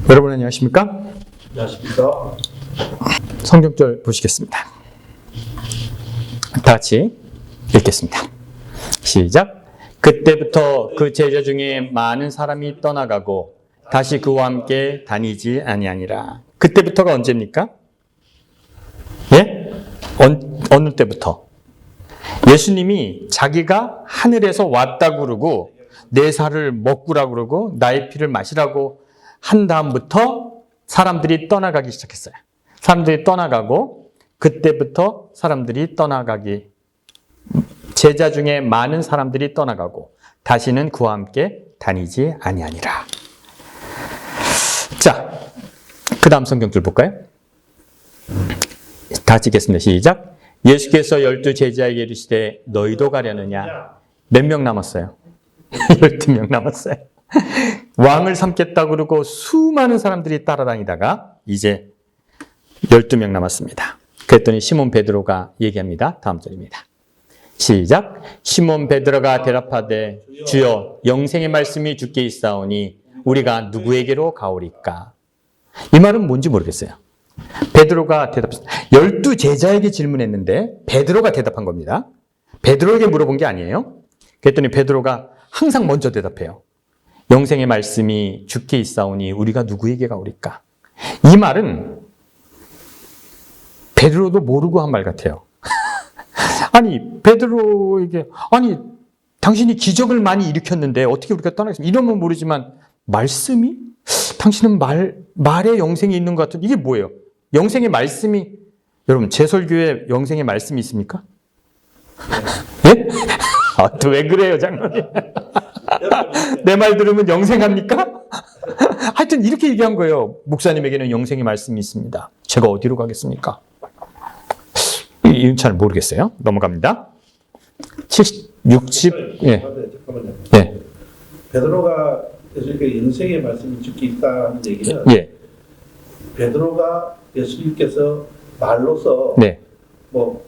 여러분 안녕하십니까? 안녕하십니까? 성경절 보시겠습니다. 다 같이 읽겠습니다. 시작. 그때부터 그 제자 중에 많은 사람이 떠나가고 다시 그와 함께 다니지 아니하니라. 그때부터가 언제입니까? 예? 어느 때부터? 예수님이 자기가 하늘에서 왔다고 그러고 내 살을 먹으라고 그러고 나의 피를 마시라고 한 다음부터 사람들이 떠나가기 시작했어요. 사람들이 떠나가고 그때부터 사람들이 떠나가기, 제자 중에 많은 사람들이 떠나가고 다시는 그와 함께 다니지 아니하니라. 자, 그 다음 성경줄 볼까요? 다 같이 읽겠습니다. 시작. 예수께서 12제자에게 이르시되 너희도 가려느냐? 몇 명 남았어요? 12명 남았어요. 왕을 삼겠다고 그러고 수많은 사람들이 따라다니다가 이제 12명 남았습니다. 그랬더니 시몬 베드로가 얘기합니다. 다음 절입니다. 시작. 시몬 베드로가 대답하되 주여 영생의 말씀이 주께 있사오니 우리가 누구에게로 가오리까? 이 말은 뭔지 모르겠어요. 베드로가 대답했습니다. 12제자에게 질문했는데 베드로가 대답한 겁니다. 베드로에게 물어본 게 아니에요. 그랬더니 베드로가 항상 먼저 대답해요. 영생의 말씀이 주께 있사오니 우리가 누구에게 가오리까? 이 말은 베드로도 모르고 한 말 같아요. 아니 베드로에게 아니 당신이 기적을 많이 일으켰는데 어떻게 우리가 떠나겠습니까? 이러면 모르지만 말씀이? 당신은 말에 영생이 있는 것 같은 이게 뭐예요? 영생의 말씀이 여러분 제 설교에 영생의 말씀이 있습니까? 예? 아, 또 왜 그래요 장로님? 내 말 들으면 영생합니까? 하여튼 이렇게 얘기한 거예요. 목사님에게는 영생의 말씀이 있습니다. 제가 어디로 가겠습니까? 이건 잘 모르겠어요. 넘어갑니다. 60, 예. 잠깐만요. 예. 베드로가 예수님께 영생의 말씀이 주께 있다는 얘기는 예. 베드로가 예수님께서 말로서 네. 뭐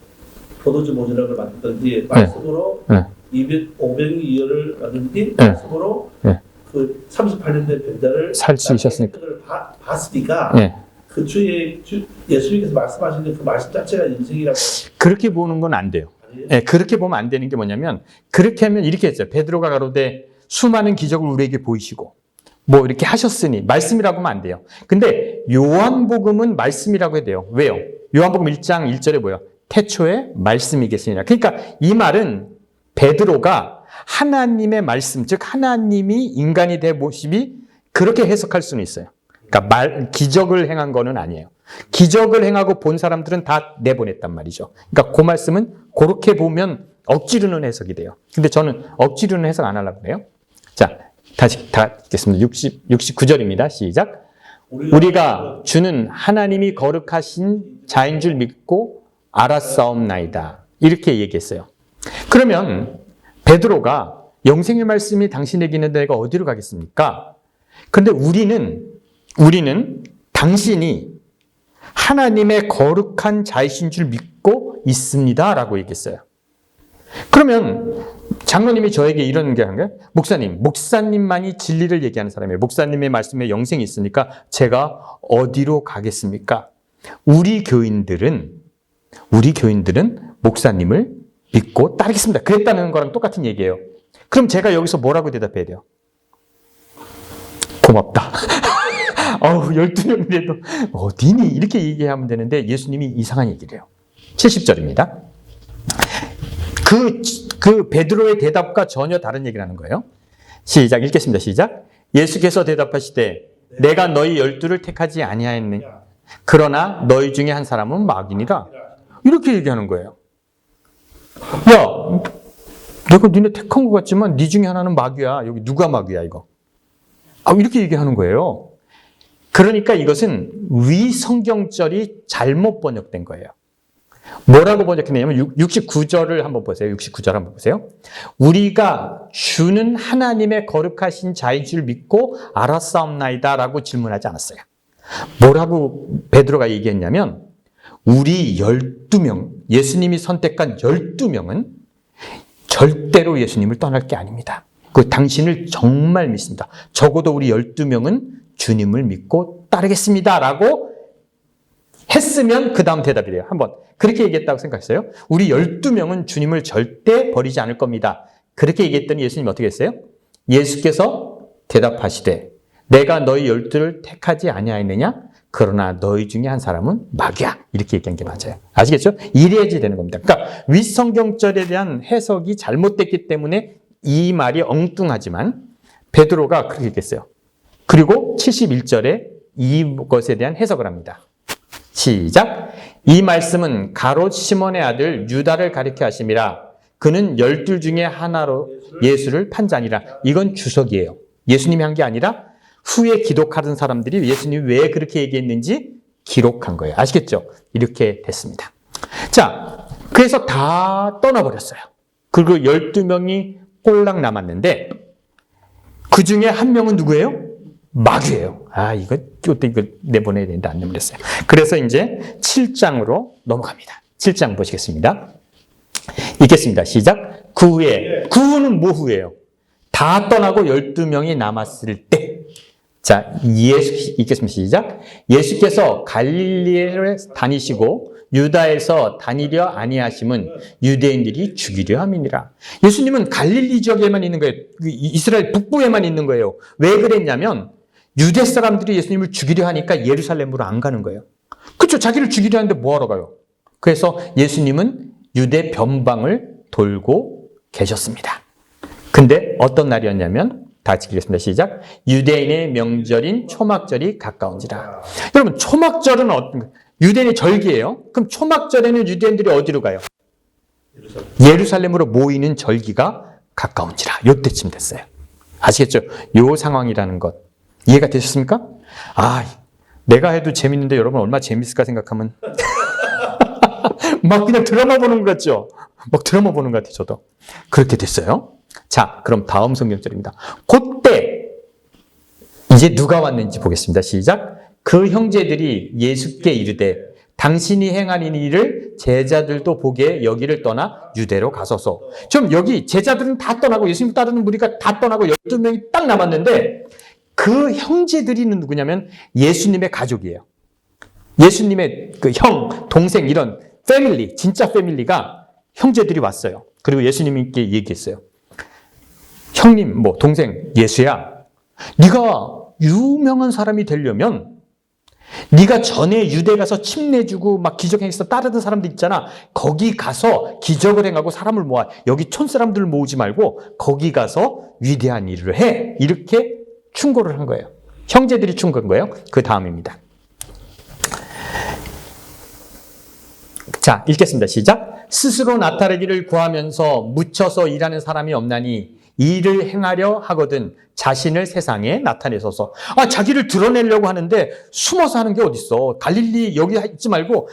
포도주 모전을 만든지 말씀으로 500이 이어를 만든지 말씀으로 그 38년 된 병자를 살 수 있었으니까 봤으니까 그 주에 예수님께서 말씀하시는 그 말씀 자체가 영생이라고. 그렇게 보는 건 안 돼요. 예, 그렇게 보면 안 되는 게 뭐냐면 그렇게 하면 이렇게 했어요. 베드로가 가로되 수많은 기적을 우리에게 보이시고 뭐 이렇게 하셨으니 말씀이라고 하면 안 돼요. 근데 요한복음은 말씀이라고 해야 돼요. 왜요? 요한복음 1장 1절에 뭐예요? 태초에 말씀이 계시니라. 그러니까 이 말은 베드로가 하나님의 말씀, 즉 하나님이 인간이 된 모습이 그렇게 해석할 수는 있어요. 그러니까 기적을 행한 거는 아니에요. 기적을 행하고 본 사람들은 다 내보냈단 말이죠. 그러니까 그 말씀은 그렇게 보면 억지로는 해석이 돼요. 근데 저는 억지로는 해석 안 하려고 그래요. 자, 다시 다 읽겠습니다. 69절입니다. 시작. 우리가 주는 하나님이 거룩하신 자인 줄 믿고 알았사옵나이다. 이렇게 얘기했어요. 그러면 베드로가 영생의 말씀이 당신에게 있는데 내가 어디로 가겠습니까? 그런데 우리는 당신이 하나님의 거룩한 자이신 줄 믿고 있습니다. 라고 얘기했어요. 그러면 장로님이 저에게 이런 게 한 거예요. 목사님만이 진리를 얘기하는 사람이에요. 목사님의 말씀에 영생이 있으니까 제가 어디로 가겠습니까? 우리 교인들은 목사님을 믿고 따르겠습니다. 그랬다는 거랑 똑같은 얘기예요. 그럼 제가 여기서 뭐라고 대답해야 돼요? 고맙다. 12명인데도 어디니? 이렇게 얘기하면 되는데 예수님이 이상한 얘기를 해요. 70절입니다. 그 베드로의 대답과 전혀 다른 얘기를 하는 거예요. 시작, 읽겠습니다. 시작. 예수께서 대답하시되 내가 너희 12를 택하지 아니하였느냐? 그러나 너희 중에 한 사람은 마귀니라. 이렇게 얘기하는 거예요. 야, 내가 니네 택한 것 같지만 니 중에 하나는 마귀야. 여기 누가 마귀야 이거? 이렇게 얘기하는 거예요. 그러니까 이것은 위성경절이 잘못 번역된 거예요. 뭐라고 번역했냐면 69절을 한번 보세요. 69절 한번 보세요. 우리가 주는 하나님의 거룩하신 자인 줄 믿고 알았사옵나이다 라고 질문하지 않았어요. 뭐라고 베드로가 얘기했냐면 우리 12명, 예수님이 선택한 12명은 절대로 예수님을 떠날 게 아닙니다. 그 당신을 정말 믿습니다. 적어도 우리 12명은 주님을 믿고 따르겠습니다. 라고 했으면 그 다음 대답이 돼요. 한번 그렇게 얘기했다고 생각했어요? 우리 12명은 주님을 절대 버리지 않을 겁니다. 그렇게 얘기했더니 예수님이 어떻게 했어요? 예수께서 대답하시되 내가 너희 12를 택하지 아니하였느냐? 그러나 너희 중에 한 사람은 마귀야. 이렇게 얘기한 게 맞아요. 아시겠죠? 이래야지 되는 겁니다. 그러니까 윗성경절에 대한 해석이 잘못됐기 때문에 이 말이 엉뚱하지만 베드로가 그렇게 얘기했어요. 그리고 71절에 이것에 대한 해석을 합니다. 시작. 이 말씀은 가롯 시몬의 아들 유다를 가리켜 하심이라. 그는 12 중에 하나로 예수를 판자니라. 이건 주석이에요. 예수님이 한 게 아니라 후에 기독하던 사람들이 예수님이 왜 그렇게 얘기했는지 기록한 거예요. 아시겠죠? 이렇게 됐습니다. 자, 그래서 다 떠나버렸어요. 그리고 12명이 꼴랑 남았는데 그 중에 한 명은 누구예요? 마귀예요. 이거 내보내야 되는데 안 내보냈어요. 그래서 이제 7장으로 넘어갑니다. 7장 보시겠습니다. 읽겠습니다. 시작. 그 후에, 그 후는 뭐 후예요? 다 떠나고 12명이 남았을 때. 자, 읽겠습니다. 시작. 예수께서 갈릴리를 다니시고 유다에서 다니려 아니하심은 유대인들이 죽이려 함이니라. 예수님은 갈릴리 지역에만 있는 거예요. 이스라엘 북부에만 있는 거예요. 왜 그랬냐면 유대 사람들이 예수님을 죽이려 하니까 예루살렘으로 안 가는 거예요. 그렇죠. 자기를 죽이려 하는데 뭐하러 가요? 그래서 예수님은 유대 변방을 돌고 계셨습니다. 근데 어떤 날이었냐면 다 같이 읽겠습니다. 시작. 유대인의 명절인 초막절이 가까운지라. 여러분 초막절은 유대인의 절기예요. 그럼 초막절에는 유대인들이 어디로 가요? 예루살렘으로 모이는 절기가 가까운지라. 요때쯤 됐어요. 아시겠죠? 요 상황이라는 것. 이해가 되셨습니까? 내가 해도 재밌는데 여러분 얼마나 재밌을까 생각하면 막 그냥 드라마 보는 것 같죠? 막 드라마 보는 것 같아요, 저도. 그렇게 됐어요. 자, 그럼 다음 성경절입니다. 그때 이제 누가 왔는지 보겠습니다. 시작. 그 형제들이 예수께 이르되 당신이 행하는 일을 제자들도 보게 여기를 떠나 유대로 가소서. 좀 여기 제자들은 다 떠나고 예수님 따르는 무리가 다 떠나고 12명이 딱 남았는데 그 형제들이는 누구냐면 예수님의 가족이에요. 예수님의 그 형, 동생 이런 패밀리, 진짜 패밀리가 형제들이 왔어요. 그리고 예수님께 얘기했어요. 형님, 동생 예수야, 네가 유명한 사람이 되려면 네가 전에 유대 가서 침례주고 막 기적행해서 따르던 사람들 있잖아. 거기 가서 기적을 행하고 사람을 모아. 여기 촌사람들을 모으지 말고 거기 가서 위대한 일을 해. 이렇게 충고를 한 거예요. 형제들이 충고한 거예요. 그 다음입니다. 자, 읽겠습니다. 시작. 스스로 나타내기를 구하면서 묻혀서 일하는 사람이 없나니 일을 행하려 하거든 자신을 세상에 나타내소서. 자기를 드러내려고 하는데 숨어서 하는 게 어딨어. 갈릴리 여기 있지 말고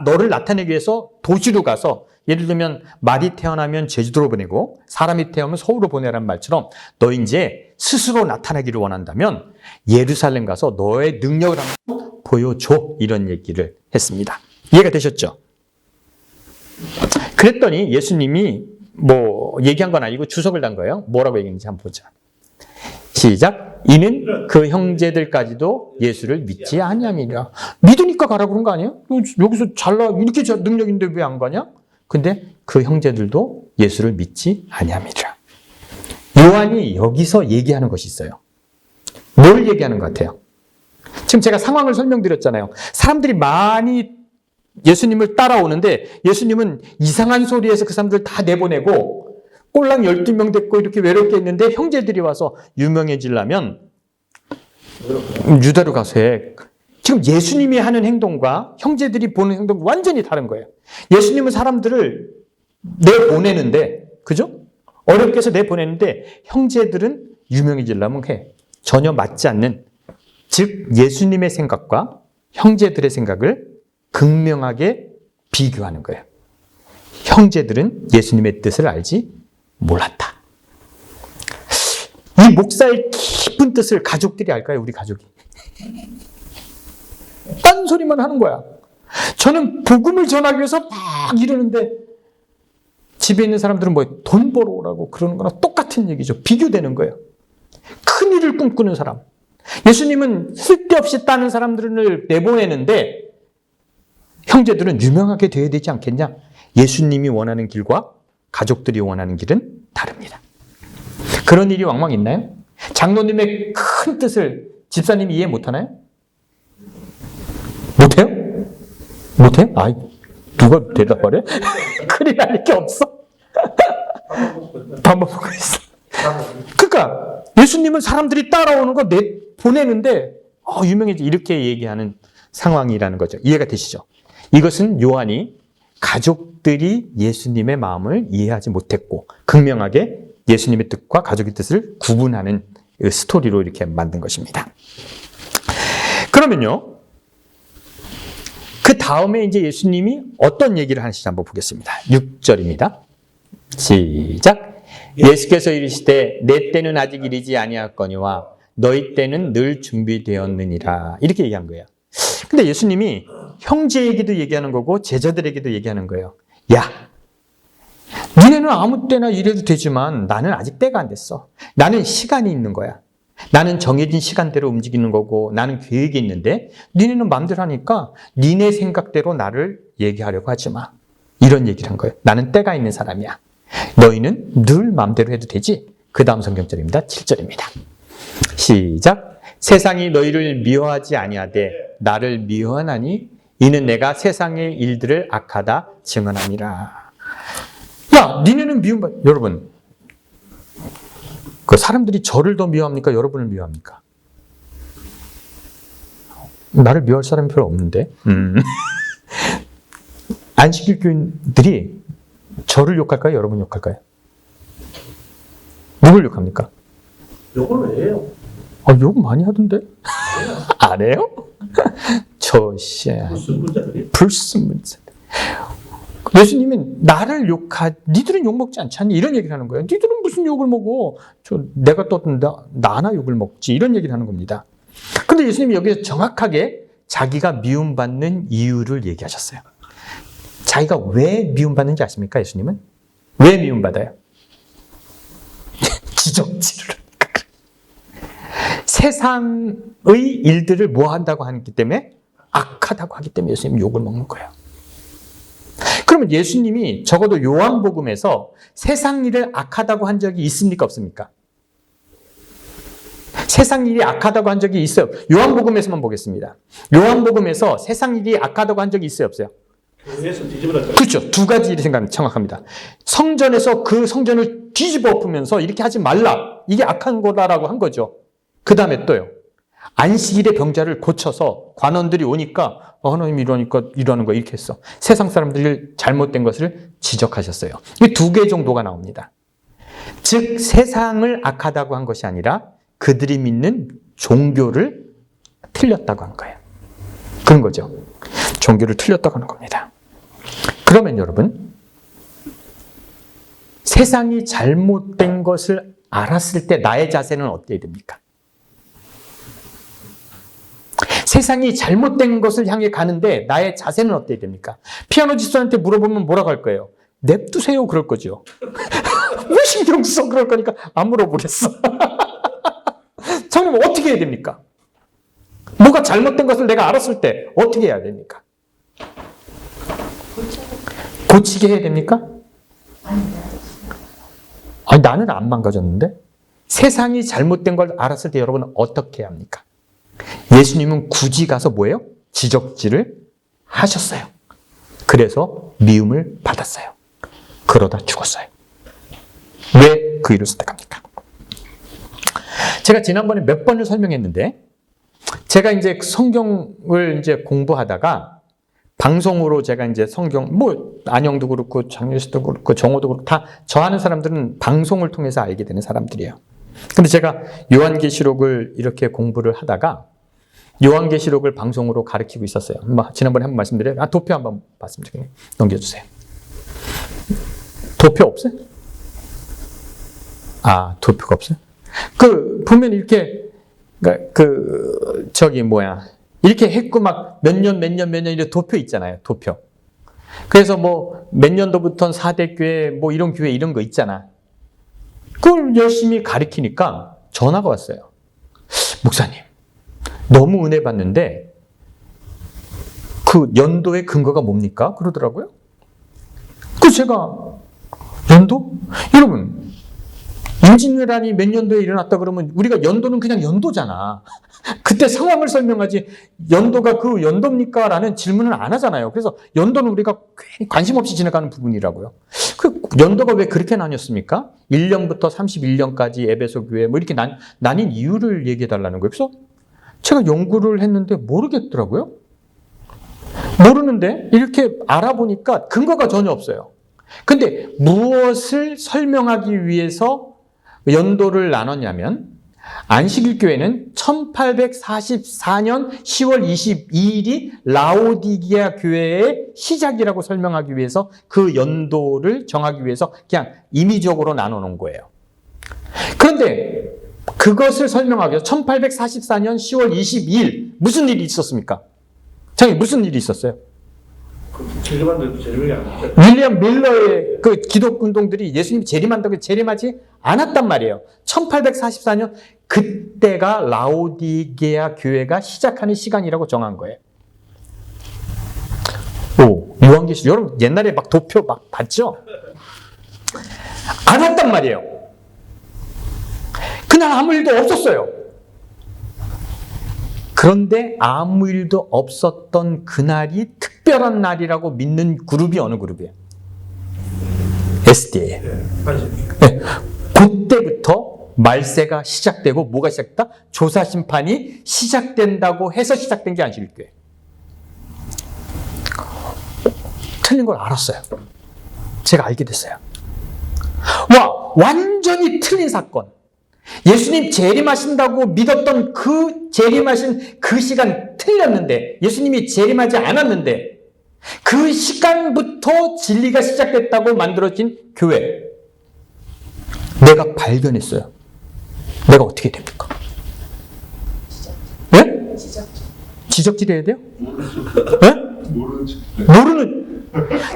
너를 나타내기 위해서 도시로 가서, 예를 들면 말이 태어나면 제주도로 보내고 사람이 태어나면 서울로 보내라는 말처럼 너 이제 스스로 나타나기를 원한다면 예루살렘 가서 너의 능력을 한번 보여줘. 이런 얘기를 했습니다. 이해가 되셨죠? 그랬더니 예수님이 얘기한 건 아니고 주석을 단 거예요. 뭐라고 얘기했는지 한번 보자. 시작. 이는 그 형제들까지도 예수를 믿지 아니함이니라. 믿으니까 가라고 그런 거 아니에요? 여기서 이렇게 능력인데 왜 안 가냐? 근데 그 형제들도 예수를 믿지 아니함이니라. 요한이 여기서 얘기하는 것이 있어요. 뭘 얘기하는 것 같아요? 지금 제가 상황을 설명드렸잖아요. 사람들이 많이 예수님을 따라오는데 예수님은 이상한 소리에서 그 사람들 다 내보내고 꼴랑 12명 됐고 이렇게 외롭게 있는데 형제들이 와서 유명해지려면 유다로 가서 해. 지금 예수님이 하는 행동과 형제들이 보는 행동이 완전히 다른 거예요. 예수님은 사람들을 내보내는데, 그죠? 어렵게 해서 내보내는데 형제들은 유명해지려면 해. 전혀 맞지 않는, 즉 예수님의 생각과 형제들의 생각을 극명하게 비교하는 거예요. 형제들은 예수님의 뜻을 알지 몰랐다. 이 목사의 깊은 뜻을 가족들이 알까요? 우리 가족이. 딴소리만 하는 거야. 저는 복음을 전하기 위해서 막 이러는데 집에 있는 사람들은 돈 벌어오라고 그러는 거랑 똑같은 얘기죠. 비교되는 거예요. 큰 일을 꿈꾸는 사람. 예수님은 쓸데없이 따는 사람들을 내보내는데 형제들은 유명하게 되어야 되지 않겠냐? 예수님이 원하는 길과 가족들이 원하는 길은 다릅니다. 그런 일이 왕왕 있나요? 장로님의 큰 뜻을 집사님이 이해 못하나요? 못해요? 못해요? 아이, 누가 대답하래? 큰일 날 게 없어. 밥 먹고 있어. 그러니까 예수님은 사람들이 따라오는 거 보내는데 유명해지 이렇게 얘기하는 상황이라는 거죠. 이해가 되시죠? 이것은 요한이 가족들이 예수님의 마음을 이해하지 못했고 극명하게 예수님의 뜻과 가족의 뜻을 구분하는 스토리로 이렇게 만든 것입니다. 그러면요. 그 다음에 이제 예수님이 어떤 얘기를 하시는지 한번 보겠습니다. 6절입니다. 시작. 예수께서 이르시되 내 때는 아직 이르지 아니하거니와 너희 때는 늘 준비되었느니라. 이렇게 얘기한 거예요. 근데 예수님이 형제에게도 얘기하는 거고 제자들에게도 얘기하는 거예요. 야, 니네는 아무 때나 이래도 되지만 나는 아직 때가 안 됐어. 나는 시간이 있는 거야. 나는 정해진 시간대로 움직이는 거고 나는 계획이 있는데 니네는 마음대로 하니까 니네 생각대로 나를 얘기하려고 하지 마. 이런 얘기를 한 거예요. 나는 때가 있는 사람이야. 너희는 늘 마음대로 해도 되지. 그 다음 성경절입니다. 7절입니다. 시작. 세상이 너희를 미워하지 아니하되 나를 미워하나니 이는 내가 세상의 일들을 악하다 증언함이라. 야, 니네는 미움받... 여러분, 그 사람들이 저를 더 미워합니까? 여러분을 미워합니까? 나를 미워할 사람이 별로 없는데. 안식일교인들이 저를 욕할까요? 여러분 욕할까요? 누굴 욕합니까? 욕을 왜 해요? 욕 많이 하던데? 안 해요? 불순물자들이? 불순물자들. 예수님이 나를 니들은 욕 먹지 않지? 이런 얘기를 하는 거예요. 니들은 무슨 욕을 먹어? 내가 떴는데 나나 욕을 먹지? 이런 얘기를 하는 겁니다. 근데 예수님이 여기서 정확하게 자기가 미움받는 이유를 얘기하셨어요. 자기가 왜 미움받는지 아십니까? 예수님은? 왜 미움받아요? 지적질을. 세상의 일들을 뭐 한다고 하기 때문에 악하다고 하기 때문에 예수님이 욕을 먹는 거예요. 그러면 예수님이 적어도 요한복음에서 세상 일을 악하다고 한 적이 있습니까? 없습니까? 세상 일이 악하다고 한 적이 있어요. 요한복음에서만 보겠습니다. 요한복음에서 세상 일이 악하다고 한 적이 있어요? 없어요? 그렇죠. 두 가지 일이 생각합니다. 정확합니다. 성전에서 그 성전을 뒤집어 엎으면서 이렇게 하지 말라. 이게 악한 거다라고 한 거죠. 그 다음에 또요. 안식일의 병자를 고쳐서 관원들이 오니까 하나님이 이러는 거 이렇게 했어. 세상 사람들이 잘못된 것을 지적하셨어요. 이 두 개 정도가 나옵니다. 즉 세상을 악하다고 한 것이 아니라 그들이 믿는 종교를 틀렸다고 한 거예요. 그런 거죠. 종교를 틀렸다고 하는 겁니다. 그러면 여러분, 세상이 잘못된 것을 알았을 때 나의 자세는 어때야 됩니까? 세상이 잘못된 것을 향해 가는데 나의 자세는 어때야 됩니까? 피아노 집사한테 물어보면 뭐라고 할 거예요? 냅두세요 그럴 거죠. 왜 신경 써? 그럴 거니까 안 물어보겠어. 성님 어떻게 해야 됩니까? 뭐가 잘못된 것을 내가 알았을 때 어떻게 해야 됩니까? 고치게 해야 됩니까? 아니, 나는 안 망가졌는데? 세상이 잘못된 걸 알았을 때 여러분은 어떻게 해야 합니까? 예수님은 굳이 가서 뭐예요? 지적질을 하셨어요. 그래서 미움을 받았어요. 그러다 죽었어요. 왜 그 일을 선택합니까? 제가 지난번에 몇 번을 설명했는데, 제가 이제 성경을 이제 공부하다가 방송으로 제가 이제 성경, 안영도 그렇고 장유수도 그렇고 정호도 그렇고 다 저 하는 사람들은 방송을 통해서 알게 되는 사람들이에요. 근데 제가 요한계시록을 이렇게 공부를 하다가 요한계시록을 방송으로 가르치고 있었어요. 지난번에 한번 말씀드려요. 도표 한번 봤으면 좋겠네요. 넘겨주세요. 도표 없어요? 도표가 없어요? 보면 이렇게, 이렇게 했고 몇 년 이렇게 도표 있잖아요. 도표. 그래서 몇 년도부터는 4대 교회, 이런 교회 이런 거 있잖아. 그걸 열심히 가르치니까 전화가 왔어요. 목사님, 너무 은혜 받는데 그 연도의 근거가 뭡니까? 그러더라고요. 그 제가 연도? 여러분, 임진왜란이 몇 년도에 일어났다 그러면 우리가 연도는 그냥 연도잖아. 그때 상황을 설명하지 연도가 그 연도입니까? 라는 질문을 안 하잖아요. 그래서 연도는 우리가 괜히 관심 없이 지나가는 부분이라고요. 그 연도가 왜 그렇게 나뉘었습니까? 1년부터 31년까지 에베소 교회 뭐 이렇게 나뉜 이유를 얘기해 달라는 거예요. 그래서 제가 연구를 했는데 모르겠더라고요. 모르는데 이렇게 알아보니까 근거가 전혀 없어요. 근데 무엇을 설명하기 위해서 연도를 나눴냐면 안식일 교회는 1844년 10월 22일이 라오디게아 교회의 시작이라고 설명하기 위해서 그 연도를 정하기 위해서 그냥 임의적으로 나눠 놓은 거예요. 그런데 그것을 설명하기 위해서 1844년 10월 22일 무슨 일이 있었습니까? 장님, 무슨 일이 있었어요? 재림한다고 재림이 안 됐죠. 윌리엄 밀러의 그 기독운동들이 예수님 재림한다고 재림하지 않았단 말이에요. 1844년 그때가 라오디게아 교회가 시작하는 시간이라고 정한 거예요. 오, 요한계시록 여러분 옛날에 막 도표 막 봤죠? 안 왔단 말이에요. 그날 아무 일도 없었어요. 그런데 아무 일도 없었던 그날이 특별한 날이라고 믿는 그룹이 어느 그룹이에요? SDA예요. 네. 그때부터 말세가 시작되고 뭐가 시작됐다? 조사심판이 시작된다고 해서 시작된 게 안식일교회. 틀린 걸 알았어요. 제가 알게 됐어요. 와, 완전히 틀린 사건. 예수님 재림하신다고 믿었던 그 재림하신 그 시간 틀렸는데, 예수님이 재림하지 않았는데 그 시간부터 진리가 시작됐다고 만들어진 교회, 내가 발견했어요. 내가 어떻게 됩니까? 예? 지적질 해야 돼요? 예? 모르는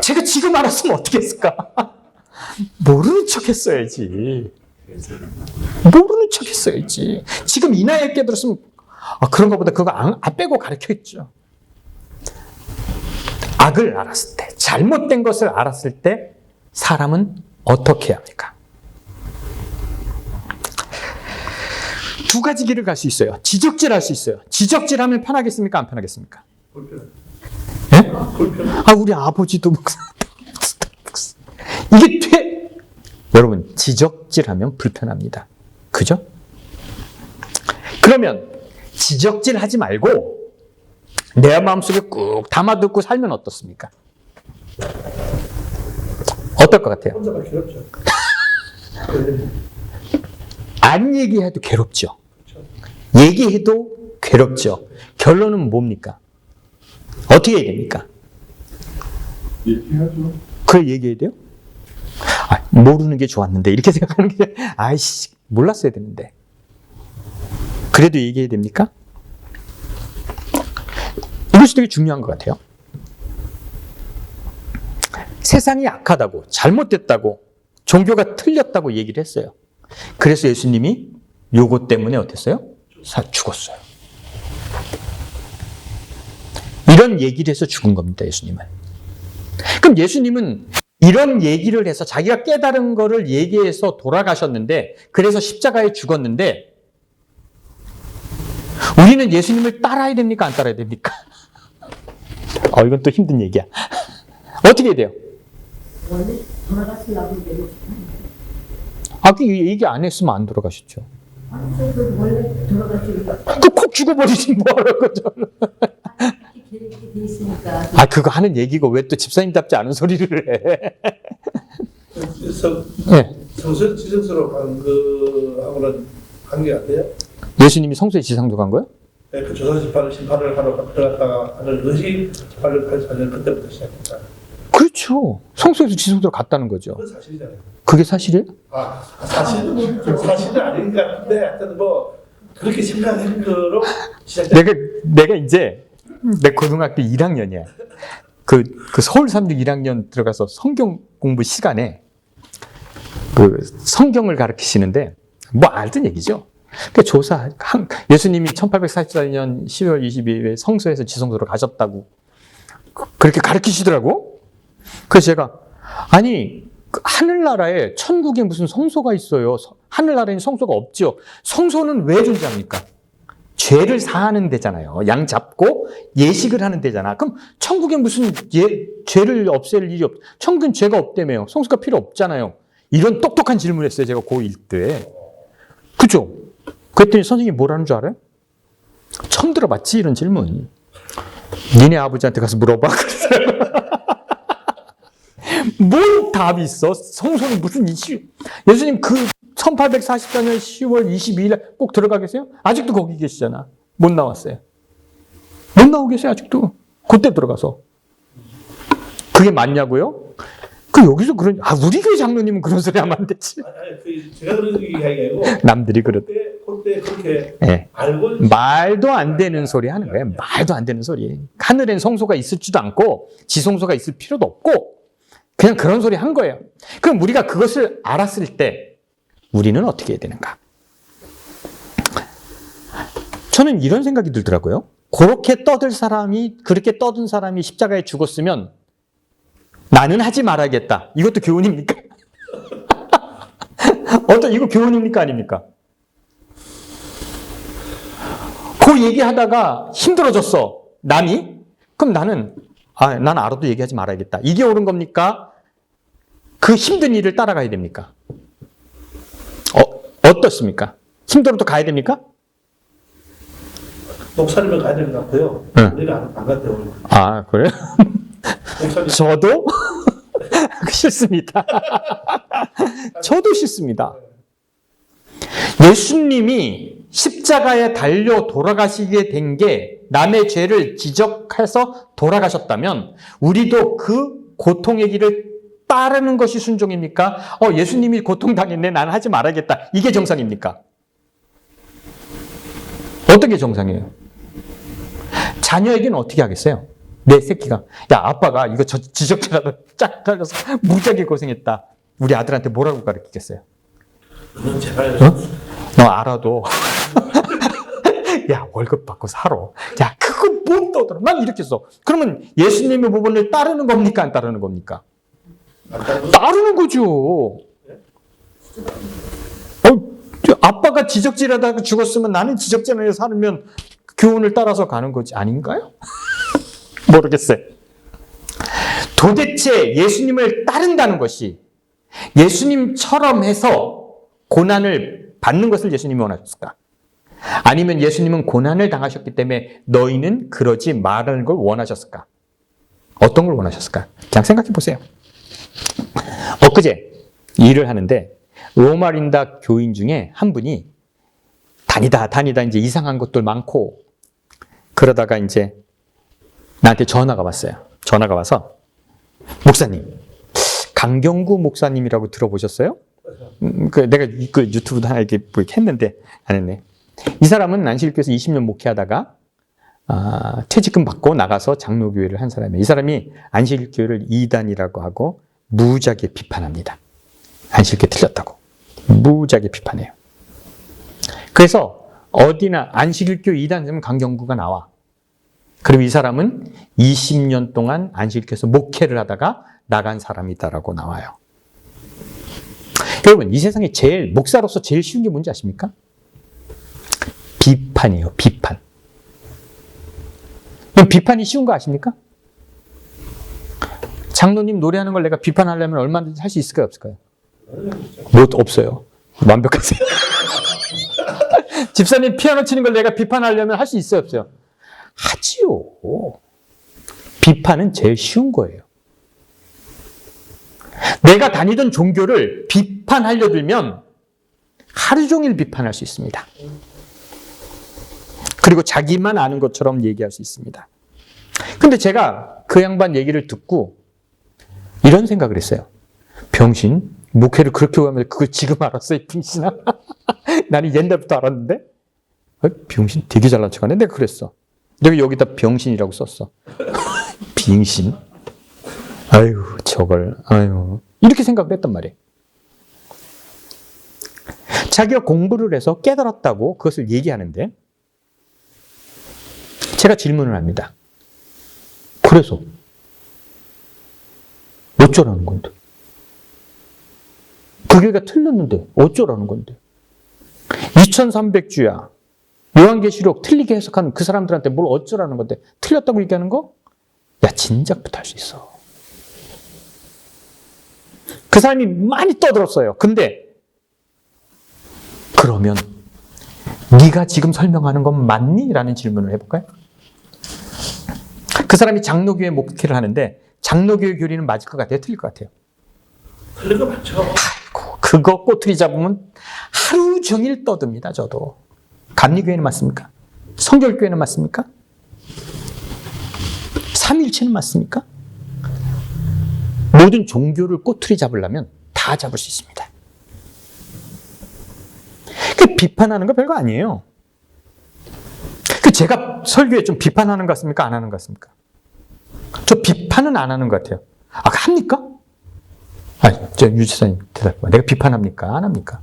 제가 지금 알았으면 어떻게 했을까? 모르는 척 했어야지. 모르는 척 했어야지. 지금 이 나이에 깨달았으면 그런 것보다 그거 안 빼고 가르쳐있죠. 악을 알았을 때, 잘못된 것을 알았을 때 사람은 어떻게 해야 합니까? 두 가지 길을 갈 수 있어요. 지적질할 수 있어요. 지적질하면 편하겠습니까? 안 편하겠습니까? 예? 우리 아버지도 이게 돼. 여러분, 지적질하면 불편합니다. 그죠? 그러면 지적질하지 말고 내 마음속에 꾹 담아두고 살면 어떻습니까? 어떨 것 같아요? 혼자가 괴롭죠. 안 얘기해도 괴롭죠. 얘기해도 괴롭죠. 결론은 뭡니까? 어떻게 얘기합니까? 얘기하죠. 그래, 얘기해야 돼요? 모르는 게 좋았는데 이렇게 생각하는 게 아이씨, 몰랐어야 되는데. 그래도 얘기해야 됩니까? 이것이 되게 중요한 것 같아요. 세상이 악하다고, 잘못됐다고, 종교가 틀렸다고 얘기를 했어요. 그래서 예수님이 요거 때문에 어땠어요? 죽었어요. 이런 얘기를 해서 죽은 겁니다, 예수님은. 그럼 예수님은 이런 얘기를 해서 자기가 깨달은 거를 얘기해서 돌아가셨는데, 그래서 십자가에 죽었는데, 우리는 예수님을 따라야 됩니까? 안 따라야 됩니까? 이건 또 힘든 얘기야. 어떻게 해야 돼요? 원래 돌아가시려고 얘기했어요. 그 얘기 안 했으면 안 돌아가셨죠. 원래 돌아가시려고. 콕 죽어버리지 뭐하러 거죠. 이렇게 돼 있으니까. 그거 하는 얘기고 왜 또 집사님답지 않은 소리를 해. 네. 성서 지성스러워 간 거하고는 관계가 안 돼요? 예수님이 성소에 지상도 간 거예요? 네, 그 조사 심판을 하러 들어갔다가 하는 의식 발을 그때부터 시작했다. 그렇죠. 성소에서 지상도로 갔다는 거죠. 그건 사실이잖아요. 그게 사실이에요? 사실은 아닌 것 같은데, 하여튼 그렇게 생각한 거로 시작했다. 내가 이제, 내 고등학교 1학년이야. 그 서울 36 1학년 들어가서 성경 공부 시간에 그 성경을 가르치시는데, 뭐 알던 얘기죠. 그 조사, 예수님이 1844년 10월 22일에 성소에서 지성소로 가셨다고 그렇게 가르치시더라고. 그래서 제가, 아니, 하늘나라에 천국에 무슨 성소가 있어요. 하늘나라에는 성소가 없죠. 성소는 왜 존재합니까? 죄를 사하는 데잖아요. 양 잡고 예식을 하는 데잖아. 그럼 천국에 무슨 죄를 없앨 일이 천국엔 죄가 없다며요. 성소가 필요 없잖아요. 이런 똑똑한 질문을 했어요. 제가 고1 때. 그죠? 그랬더니 선생님이 뭐라는 줄 알아요? 처음 들어봤지? 이런 질문. 니네 아버지한테 가서 물어봐. 뭔 답이 있어? 성소는 무슨 이슈? 예수님 그 1844년 10월 22일 꼭 들어가 계세요? 아직도 거기 계시잖아. 못 나왔어요. 못 나오고 계세요, 아직도. 그때 들어가서. 그게 맞냐고요? 그 여기서 우리 교회 장로님은 그런 소리 하면 안 되지. 아니, 제가 그런 얘기가 아니고 남들이 그때 그렇게 네. 알고 말도 안 되는 소리 하는 거예요. 말도 안 되는 소리. 하늘엔 성소가 있을지도 않고 지성소가 있을 필요도 없고 그냥 그런 소리 한 거예요. 그럼 우리가 그것을 알았을 때 우리는 어떻게 해야 되는가? 저는 이런 생각이 들더라고요. 그렇게 떠든 사람이 십자가에 죽었으면 나는 하지 말아야겠다. 이것도 교훈입니까? 이거 교훈입니까? 아닙니까? 그 얘기하다가 힘들어졌어. 남이? 그럼 나는 알아도 얘기하지 말아야겠다. 이게 옳은 겁니까? 그 힘든 일을 따라가야 됩니까? 어떻습니까? 힘들어도 가야 됩니까? 목사님은 가야 되는 것 같고요. 응. 우리는 안 갔대요. 아, 그래요? 목사님. 저도 싫습니다. 저도 싫습니다. 예수님이 십자가에 달려 돌아가시게 된 게 남의 죄를 지적해서 돌아가셨다면 우리도 그 고통의 길을 따르는 것이 순종입니까? 예수님이 고통당했네. 나는 하지 말아야겠다. 이게 정상입니까? 어떤 게 정상이에요? 자녀에게는 어떻게 하겠어요? 내 새끼가 아빠가 이거 지적질하다 쫙 잘려서 무지하게 고생했다. 우리 아들한테 뭐라고 가르치겠어요? 그건 제발. 너 알아도 야 월급 받고 살아. 야 그거 못 떠들어. 난 이렇게 써. 그러면 예수님의 부분을 따르는 겁니까? 안 따르는 겁니까? 따르는 거죠. 아빠가 지적질하다가 죽었으면 나는 지적질하면서 살면 교훈을 따라서 가는 거지 아닌가요? 모르겠어요. 도대체 예수님을 따른다는 것이 예수님처럼 해서 고난을 받는 것을 예수님이 원하셨을까? 아니면 예수님은 고난을 당하셨기 때문에 너희는 그러지 말라는 걸 원하셨을까? 어떤 걸 원하셨을까? 그냥 생각해 보세요. 엊그제 일을 하는데 로마린다 교인 중에 한 분이 다니다 이제 이상한 것들 많고 그러다가 이제 나한테 전화가 왔어요. 전화가 와서 목사님, 강경구 목사님이라고 들어보셨어요? 내가 그 유튜브도 하나 이렇게 했는데 안 했네. 이 사람은 안식일교에서 20년 목회하다가 퇴직금 받고 나가서 장로교회를 한 사람이에요. 이 사람이 안식일교회를 이단이라고 하고 무지하게 비판합니다. 안식일교 틀렸다고. 무지하게 비판해요. 그래서 어디나 안식일교 이단이면 강경구가 나와. 그럼 이 사람은 20년 동안 안식일교에서 목회를 하다가 나간 사람이다라고 나와요. 여러분, 이 세상에 목사로서 제일 쉬운 게 뭔지 아십니까? 비판이에요, 비판. 그럼 비판이 쉬운 거 아십니까? 장로님 노래하는 걸 내가 비판하려면 얼마든지 할 수 있을까요, 없을까요? 없어요. 완벽하세요. 집사님 피아노 치는 걸 내가 비판하려면 할 수 있어요, 없어요? 하지요. 비판은 제일 쉬운 거예요. 내가 다니던 종교를 비판하려 들면 하루 종일 비판할 수 있습니다. 그리고 자기만 아는 것처럼 얘기할 수 있습니다. 근데 제가 그 양반 얘기를 듣고 이런 생각을 했어요. 병신? 목회를 그렇게 하면 그걸 지금 알았어, 이 병신아? 나는 옛날부터 알았는데? 병신? 되게 잘난 척하네? 내가 그랬어. 내가 여기다 병신이라고 썼어. 병신? 아유, 저걸, 아유. 이렇게 생각을 했단 말이에요. 자기가 공부를 해서 깨달았다고 그것을 얘기하는데 제가 질문을 합니다. 그래서 어쩌라는 건데? 그 교회가 틀렸는데 어쩌라는 건데? 2300주야. 요한계시록 틀리게 해석한 그 사람들한테 뭘 어쩌라는 건데? 틀렸다고 얘기하는 거? 야, 진작부터 할 수 있어. 그 사람이 많이 떠들었어요. 근데 그러면 네가 지금 설명하는 건 맞니? 라는 질문을 해볼까요? 그 사람이 장로교회 목회를 하는데 장로교회 교리는 맞을 것 같아요? 틀릴 것 같아요? 틀린 거 맞죠? 아이고, 그거 꼬투리 잡으면 하루 종일 떠듭니다. 저도. 감리교회는 맞습니까? 성결교회는 맞습니까? 삼일체는 맞습니까? 모든 종교를 꼬투리 잡으려면 다 잡을 수 있습니다. 그 비판하는 거 별거 아니에요. 그 제가 설교에 좀 비판하는 것 같습니까? 안 하는 것 같습니까? 저 비판은 안 하는 것 같아요. 아, 합니까? 저 유지사님 대답해. 내가 비판합니까? 안 합니까?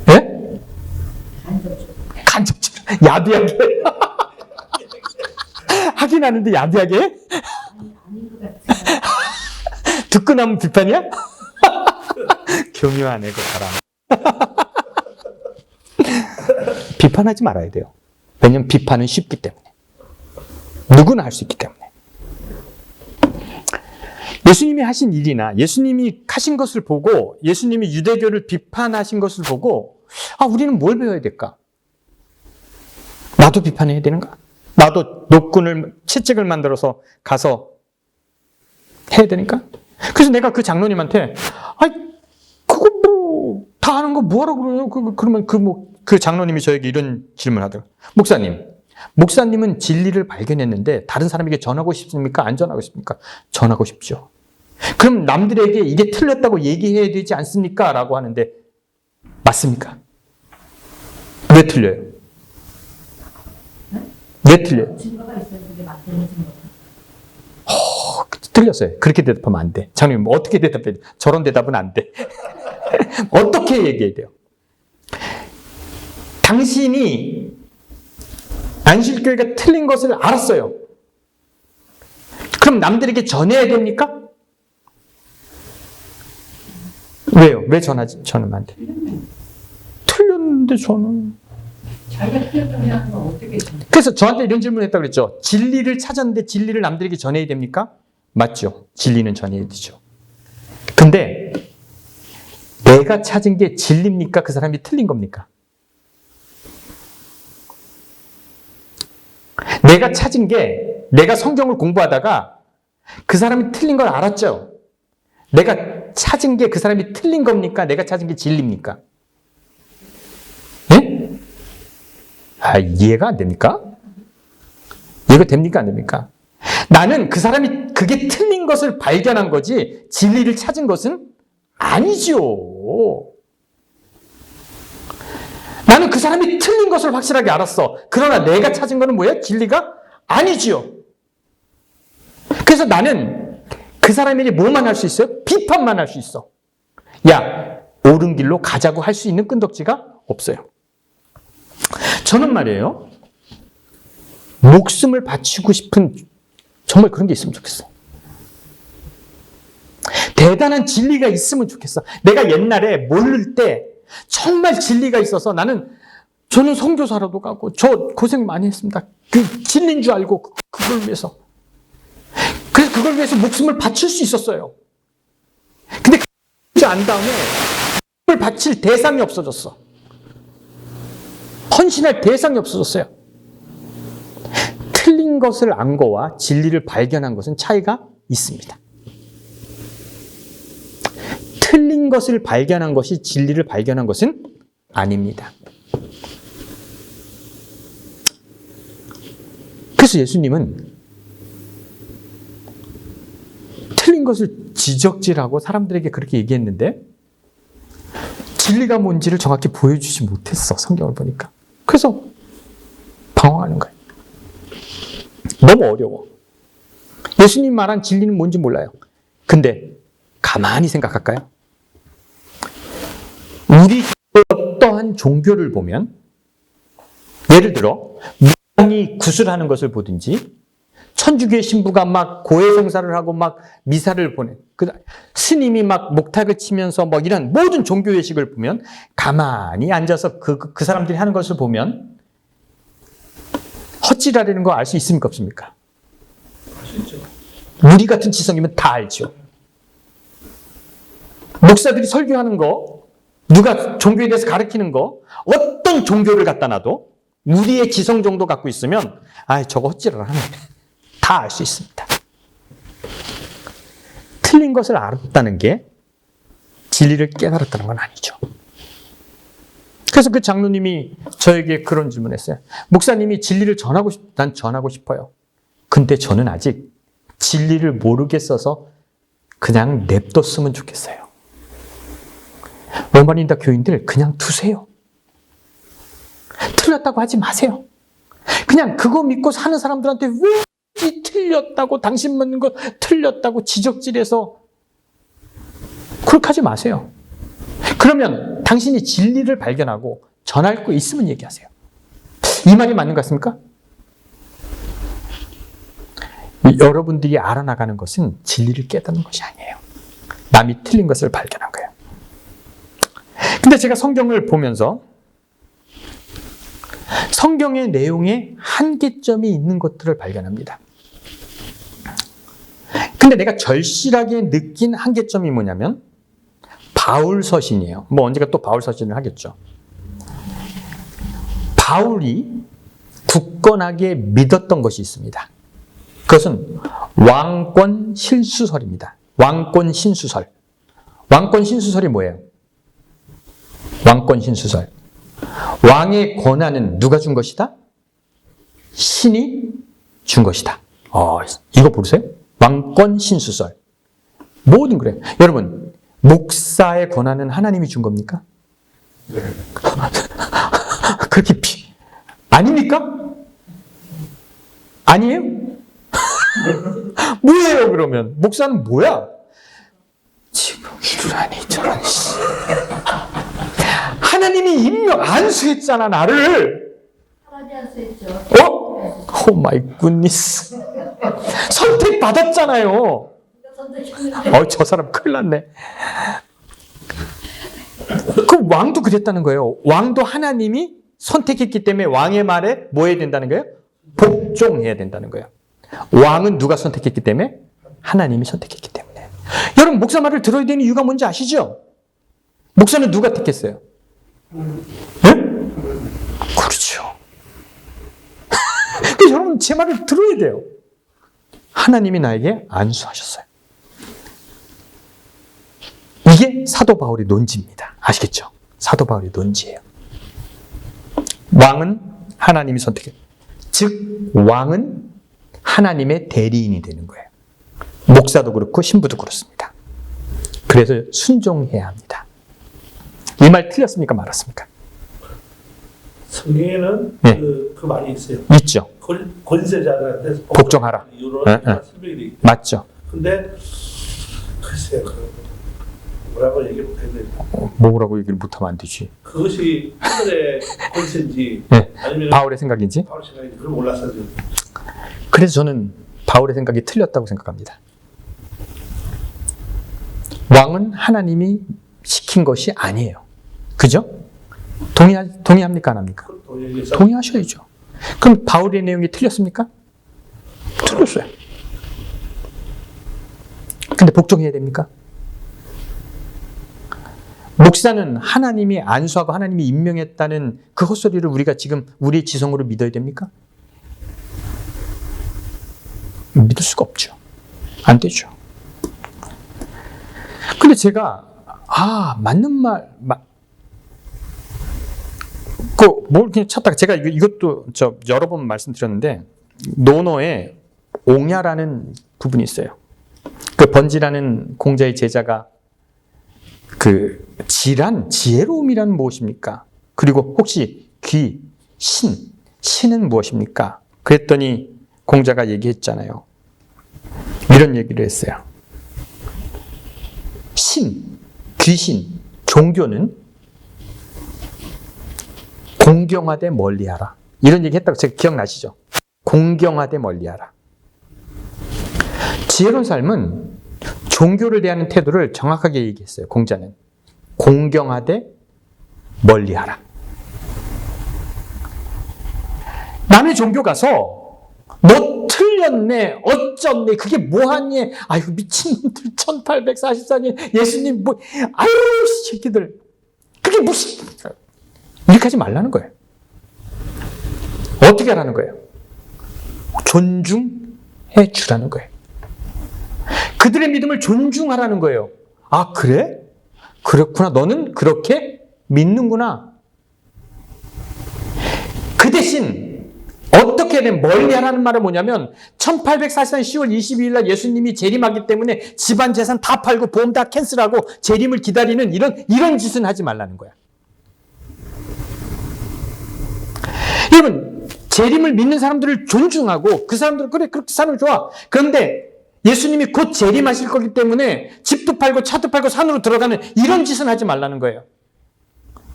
예? 간접적으로. 야비하게. 하긴 하는데 야비하게? 아닌 것 같아요. 듣고 나면 비판이야? 교묘하네, 그 사람. 비판하지 말아야 돼요. 왜냐면 비판은 쉽기 때문에. 누구나 할 수 있기 때문에. 예수님이 하신 일이나 예수님이 하신 것을 보고 예수님이 유대교를 비판하신 것을 보고 우리는 뭘 배워야 될까? 나도 비판해야 되는가? 나도 노끈을 채찍을 만들어서 가서 해야 되니까? 그래서 내가 그 장로님한테 그거 뭐 다 아는 거 뭐하러 그러냐? 그러면 그 장로님이 저에게 이런 질문을 하더라고요. 목사님은 진리를 발견했는데 다른 사람에게 전하고 싶습니까? 안 전하고 싶습니까? 전하고 싶죠. 그럼 남들에게 이게 틀렸다고 얘기해야 되지 않습니까? 라고 하는데 맞습니까? 왜 틀려요? 왜 틀려요? 증거가 있어요. 그게 맞다는 증거가. 틀렸어요. 그렇게 대답하면 안 돼. 장로님, 뭐 어떻게 대답해야 돼? 저런 대답은 안 돼. 어떻게 얘기해야 돼요? 당신이 안식교회가 틀린 것을 알았어요. 그럼 남들에게 전해야 됩니까? 왜요? 왜 전하면 안 돼? 틀렸는데 저는. 자기가 틀렸다고 하는 건 어떻게 전해? 그래서 저한테 이런 질문을 했다고 그랬죠. 진리를 찾았는데 진리를 남들에게 전해야 됩니까? 맞죠. 진리는 전해야 되죠. 근데 내가 찾은 게 진리입니까? 그 사람이 틀린 겁니까? 내가 찾은 게 내가 성경을 공부하다가 그 사람이 틀린 걸 알았죠. 내가 찾은 게 그 사람이 틀린 겁니까? 내가 찾은 게 진리입니까? 예? 이해가 안 됩니까? 이해가 됩니까? 안 됩니까? 나는 그 사람이 그게 틀린 것을 발견한 거지 진리를 찾은 것은 아니죠. 나는 그 사람이 틀린 것을 확실하게 알았어. 그러나 내가 찾은 거는 뭐야? 진리가 아니지요. 그래서 나는 그 사람에게 뭐만 할 수 있어요? 비판만 할 수 있어. 야, 옳은 길로 가자고 할 수 있는 끈덕지가 없어요. 저는 말이에요. 목숨을 바치고 싶은 정말 그런 게 있으면 좋겠어. 대단한 진리가 있으면 좋겠어. 내가 옛날에 모를 때 정말 진리가 있어서 저는 선교사라도 가고 저 고생 많이 했습니다. 그 진리인 줄 알고 그걸 위해서. 그래서 그걸 위해서 목숨을 바칠 수 있었어요. 근데 그걸 안 다음에 목숨을 바칠 대상이 없어졌어. 헌신할 대상이 없어졌어요. 틀린 것을 안 거와 진리를 발견한 것은 차이가 있습니다. 틀린 것을 발견한 것이 진리를 발견한 것은 아닙니다. 그래서 예수님은 틀린 것을 지적질하고 사람들에게 그렇게 얘기했는데 진리가 뭔지를 정확히 보여주지 못했어. 성경을 보니까. 그래서 방황하는 거예요. 너무 어려워. 예수님 말한 진리는 뭔지 몰라요. 근데 가만히 생각할까요? 우리 어떠한 종교를 보면 예를 들어 무당이 구슬하는 것을 보든지 천주교의 신부가 막 고해성사를 하고 막 미사를 보내 스님이 막 목탁을 치면서 뭐 이런 모든 종교 예식을 보면 가만히 앉아서 그 사람들이 하는 것을 보면 헛짓하려는 거 알 수 있습니까 없습니까? 아시죠? 우리 같은 지성이면 다 알죠. 목사들이 설교하는 거, 누가 종교에 대해서 가르치는 거, 어떤 종교를 갖다 놔도 우리의 지성 정도 갖고 있으면 저거 헛짓을 하네. 다 알 수 있습니다. 틀린 것을 알았다는 게 진리를 깨달았다는 건 아니죠. 그래서 그 장로님이 저에게 그런 질문했어요. 목사님이 진리를 난 전하고 싶어요. 근데 저는 아직 진리를 모르겠어서 그냥 냅뒀으면 좋겠어요. 로마니다 교인들 그냥 두세요. 틀렸다고 하지 마세요. 그냥 그거 믿고 사는 사람들한테 왜 틀렸다고 당신 믿는 거 틀렸다고 지적질해서 그렇게 하지 마세요. 그러면 당신이 진리를 발견하고 전할 거 있으면 얘기하세요. 이 말이 맞는 것 같습니까? 여러분들이 알아나가는 것은 진리를 깨닫는 것이 아니에요. 남이 틀린 것을 발견한 거예요. 근데 제가 성경을 보면서 성경의 내용에 한계점이 있는 것들을 발견합니다. 근데 내가 절실하게 느낀 한계점이 뭐냐면 바울 서신이에요. 뭐 언젠가 또 바울 서신을 하겠죠. 바울이 굳건하게 믿었던 것이 있습니다. 그것은 왕권 실수설입니다. 왕권 신수설. 왕권 신수설이 뭐예요? 왕권 신수설. 왕의 권한은 누가 준 것이다? 신이 준 것이다. 이거 모르세요? 왕권 신수설. 뭐든 그래요. 여러분, 목사의 권한은 하나님이 준 겁니까? 네. 그렇게 아닙니까? 아니에요? 뭐예요, 그러면? 목사는 뭐야? 지금 이러라니 저런 씨. 하나님이 안수했잖아, 나를. 하나님 안수했죠. 오 마이 굿니스. 선택받았잖아요. 저 사람 큰일 났네. 그 왕도 그랬다는 거예요. 왕도 하나님이 선택했기 때문에 왕의 말에 뭐 해야 된다는 거예요? 복종해야 된다는 거예요. 왕은 누가 선택했기 때문에? 하나님이 선택했기 때문에. 여러분, 목사 말을 들어야 되는 이유가 뭔지 아시죠? 목사는 누가 택했어요? 네? 그렇죠. 근데 여러분, 제 말을 들어야 돼요. 하나님이 나에게 안수하셨어요. 이게 사도 바울의 논지입니다. 아시겠죠? 사도 바울의 논지예요. 왕은 하나님이 선택해. 즉, 왕은 하나님의 대리인이 되는 거예요. 목사도 그렇고 신부도 그렇습니다. 그래서 순종해야 합니다. 이 말 틀렸습니까? 말았습니까? 성경에는 네. 그 말이 있어요. 있죠. 권세자들한테 복종하라. 이유로 설명이 돼 있고. 맞죠. 근데 글쎄요, 뭐라고 얘기 못했는데 뭐라고 얘기를 못하면 안 되지. 그것이 하늘의 권세인지 네. 아니면 바울의 생각인지? 바울 생각인지 그걸 몰랐어요. 그래서 저는 바울의 생각이 틀렸다고 생각합니다. 왕은 하나님이 시킨 것이 아니에요. 그죠? 동의합니까? 안 합니까? 동의하셔야죠. 그럼 바울의 내용이 틀렸습니까? 틀렸어요. 근데 복종해야 됩니까? 목사는 하나님이 안수하고 하나님이 임명했다는 그 헛소리를 우리가 지금 우리의 지성으로 믿어야 됩니까? 믿을 수가 없죠. 안 되죠. 근데 제가 맞는 말 뭘 그냥 찾다가 제가 이것도 여러 번 말씀드렸는데 노노에 옹야라는 부분이 있어요. 그 번지라는 공자의 제자가 그 지혜로움이란 무엇입니까? 그리고 혹시 신은 무엇입니까? 그랬더니 공자가 얘기했잖아요. 이런 얘기를 했어요. 귀신, 종교는 공경하되 멀리하라. 이런 얘기 했다고 제가 기억나시죠? 공경하되 멀리하라. 지혜로운 삶은 종교를 대하는 태도를 정확하게 얘기했어요. 공자는. 공경하되 멀리하라. 남의 종교 가서 너 틀렸네, 어쩌네, 그게 뭐하니? 아유, 미친놈들, 1844년 예수님, 뭐, 아유, 새끼들. 그게 무슨, 이렇게 하지 말라는 거예요. 어떻게 하라는 거예요? 존중해 주라는 거예요. 그들의 믿음을 존중하라는 거예요. 아, 그래? 그렇구나. 너는 그렇게 믿는구나. 그 대신 어떻게 해야 돼? 멀리 하라는 말은 뭐냐면 1844년 10월 22일 날 예수님이 재림하기 때문에 집안 재산 다 팔고 보험 다 캔슬하고 재림을 기다리는 이런 짓은 하지 말라는 거야. 여러분, 재림을 믿는 사람들을 존중하고 그 사람들은 그래 그렇게 사는 좋아. 그런데 예수님이 곧 재림하실 거기 때문에 집도 팔고 차도 팔고 산으로 들어가는 이런 짓은 하지 말라는 거예요.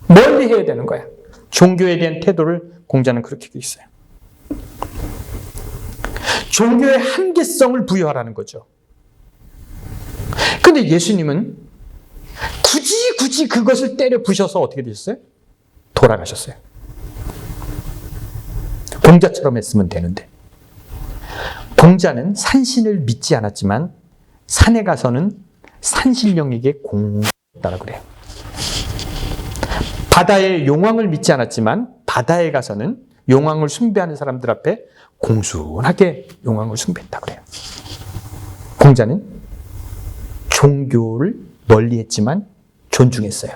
멀리 해야 되는 거야. 종교에 대한 태도를 공자는 그렇게 있어요. 종교의 한계성을 부여하라는 거죠. 그런데 예수님은 굳이 그것을 때려 부셔서 어떻게 되셨어요? 돌아가셨어요. 공자처럼 했으면 되는데. 공자는 산신을 믿지 않았지만 산에 가서는 산신령에게 공경했다고 그래요. 바다의 용왕을 믿지 않았지만 바다에 가서는 용왕을 숭배하는 사람들 앞에 공손하게 용왕을 숭배했다고 그래요. 공자는 종교를 멀리했지만 존중했어요.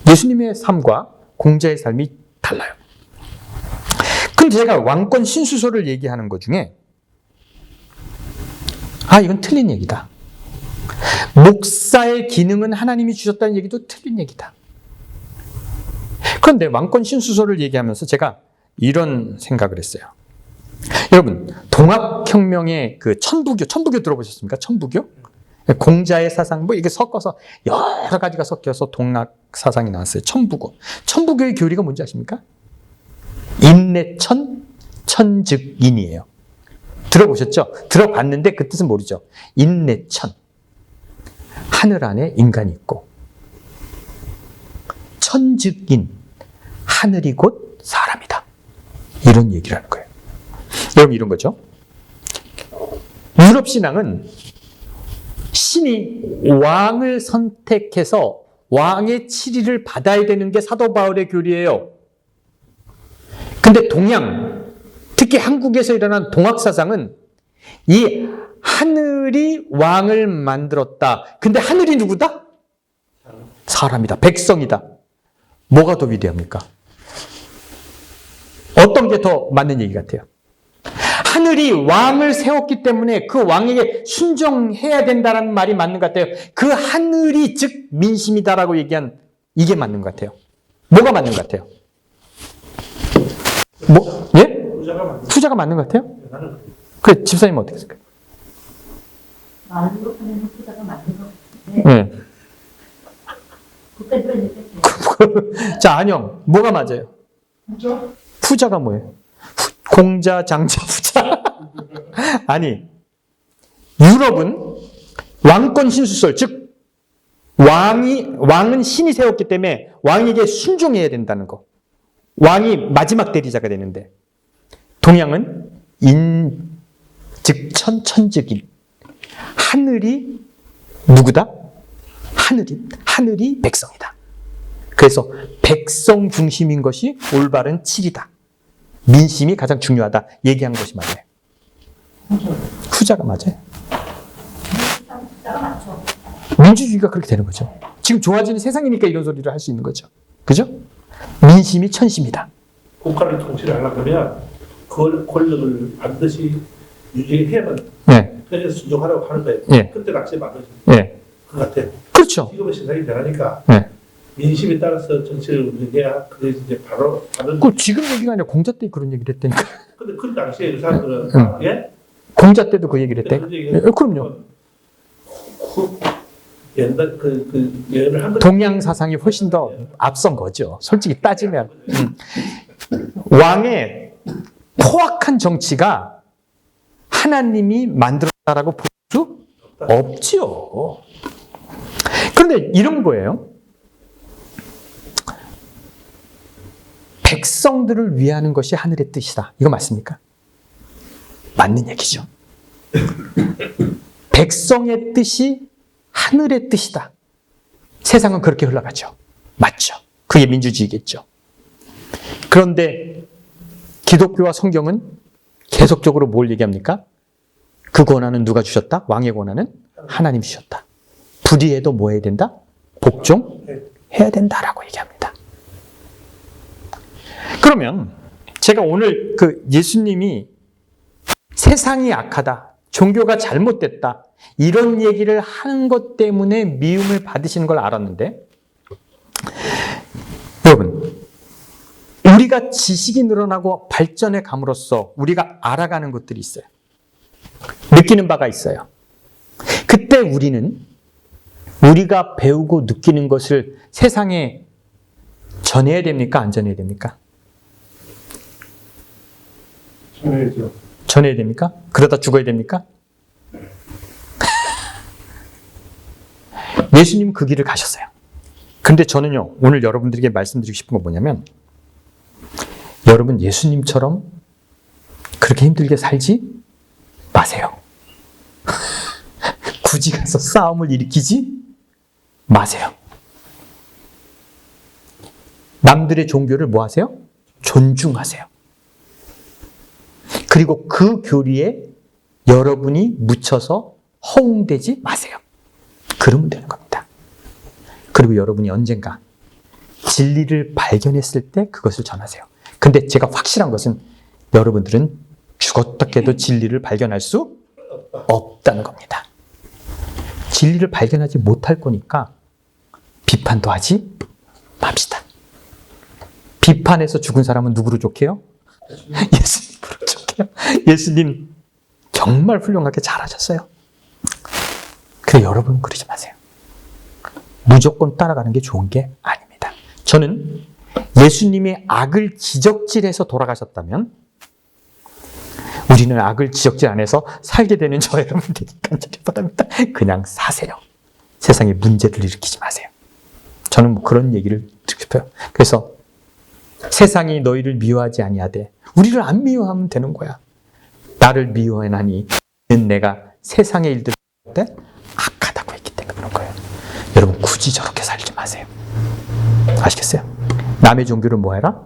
예수님의 삶과 공자의 삶이 달라요. 근데 제가 왕권 신수설을 얘기하는 것 중에 이건 틀린 얘기다. 목사의 기능은 하나님이 주셨다는 얘기도 틀린 얘기다. 그런데 왕권 신수설을 얘기하면서 제가 이런 생각을 했어요. 여러분, 동학혁명의 그 천부교 들어보셨습니까? 천부교? 공자의 사상, 이게 섞어서 여러 가지가 섞여서 동학 사상이 나왔어요. 천부교. 천부교의 교리가 뭔지 아십니까? 인내천, 천즉인이에요. 들어보셨죠? 들어봤는데 그 뜻은 모르죠. 인내천. 하늘 안에 인간이 있고, 천즉인. 하늘이 곧 사람이다. 이런 얘기를 하는 거예요. 여러분, 이런 거죠. 유럽 신앙은 신이 왕을 선택해서 왕의 치리를 받아야 되는 게 사도 바울의 교리예요. 근데 동양, 특히 한국에서 일어난 동학사상은 이 하늘이 왕을 만들었다. 근데 하늘이 누구다? 사람이다. 백성이다. 뭐가 더 위대합니까? 어떤 게 더 맞는 얘기 같아요? 하늘이 왕을 세웠기 때문에 그 왕에게 순종해야 된다는 말이 맞는 것 같아요. 그 하늘이 즉 민심이다라고 얘기한 이게 맞는 것 같아요. 뭐가 맞는 것 같아요? 예? 후자가 맞는 것 같아요? 그래, 집사님 어떻게 생각해요? 말로 하는 후자가 맞는 것 같은데. 네. 그때도 자, 안녕. 뭐가 맞아요? 후자가 뭐예요? 공자, 장자, 후자. 아니, 유럽은 왕권 신수설, 즉 왕은 신이 세웠기 때문에 왕에게 순종해야 된다는 거. 왕이 마지막 대리자가 되는데, 동양은 인즉천, 천즉인. 하늘이 누구다? 하늘이 백성이다. 그래서 백성 중심인 것이 올바른 치리다. 민심이 가장 중요하다. 얘기한 것이 맞아요. 후자가 맞아요. 민주주의가 그렇게 되는 거죠. 지금 좋아지는 세상이니까 이런 소리를 할 수 있는 거죠. 그죠? 민심이 천심이다. 국가를 통치를 하려면 그 권력을 반드시 유지해야만 그래서 순종하라고 하는 거예요. 그때 낚시에 맞는 것 같아요. 그렇죠. 지금은 세상이 변하니까 민심에 따라서 정치를 운영해야 그게 이제 바로 다른. 그 지금 얘기가 아니라 공자 때 그런 얘기를 했다니까. 근데 그 당시에 그 사람들은 공자 때도 그 얘기를 했대. 그럼요. 옛날 그 예언을 한 거. 동양 사상이 훨씬 더 앞선 거죠. 솔직히 따지면. 왕의 포악한 정치가 하나님이 만들었다라고 볼 수 없지요. 그런데 이런 거예요. 백성들을 위하는 것이 하늘의 뜻이다. 이거 맞습니까? 맞는 얘기죠. 백성의 뜻이 하늘의 뜻이다. 세상은 그렇게 흘러가죠. 맞죠. 그게 민주주의겠죠. 그런데 기독교와 성경은 계속적으로 뭘 얘기합니까? 그 권한은 누가 주셨다? 왕의 권한은 하나님 주셨다. 불의해도 뭐 해야 된다? 복종해야 된다라고 얘기합니다. 그러면 제가 오늘 그 예수님이 세상이 악하다, 종교가 잘못됐다, 이런 얘기를 하는 것 때문에 미움을 받으시는 걸 알았는데, 여러분, 우리가 지식이 늘어나고 발전해 감으로써 우리가 알아가는 것들이 있어요. 느끼는 바가 있어요. 그때 우리가 배우고 느끼는 것을 세상에 전해야 됩니까? 안 전해야 됩니까? 전해야죠. 전해야 됩니까? 그러다 죽어야 됩니까? 예수님은 그 길을 가셨어요. 근데 저는요, 오늘 여러분들에게 말씀드리고 싶은 건 뭐냐면, 여러분 예수님처럼 그렇게 힘들게 살지 마세요. 굳이 가서 싸움을 일으키지 마세요. 남들의 종교를 뭐 하세요? 존중하세요. 그리고 그 교리에 여러분이 묻혀서 허웅되지 마세요. 그러면 되는 겁니다. 그리고 여러분이 언젠가 진리를 발견했을 때 그것을 전하세요. 근데 제가 확실한 것은 여러분들은 죽었다 깨도 진리를 발견할 수 없다는 겁니다. 진리를 발견하지 못할 거니까 비판도 하지 맙시다. 비판해서 죽은 사람은 누구로 족해요? 예수님으로 족해요. 예수님 정말 훌륭하게 잘하셨어요. 그래, 여러분은 그러지 마세요. 무조건 따라가는 게 좋은 게 아닙니다. 저는 예수님이 악을 지적질해서 돌아가셨다면 우리는 악을 지적질 안 해서 살게 되는 저 여러분들이 간절히 바랍니다. 그냥 사세요. 세상에 문제를 일으키지 마세요. 저는 뭐 그런 얘기를 듣고 싶어요. 그래서 세상이 너희를 미워하지 아니하되 우리를 안 미워하면 되는 거야. 나를 미워하나니 내가 세상의 일들을 할 때 악하다고 했기 때문에 그런 거예요. 여러분 굳이 저렇게 살지 마세요. 아시겠어요? 남의 종교를 뭐 해라?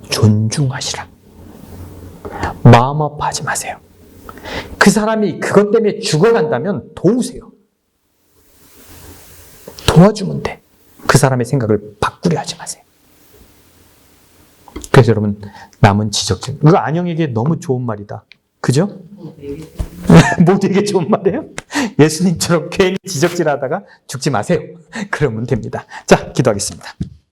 존중하시라. 마음 아파하지 마세요. 그 사람이 그것 때문에 죽어간다면 도우세요. 도와주면 돼. 그 사람의 생각을 바꾸려 하지 마세요. 그래서 여러분 남은 지적질, 이거 안영에게 너무 좋은 말이다. 그죠? 모두에게 좋은 말이에요. 예수님처럼 괜히 지적질하다가 죽지 마세요. 그러면 됩니다. 자, 기도하겠습니다.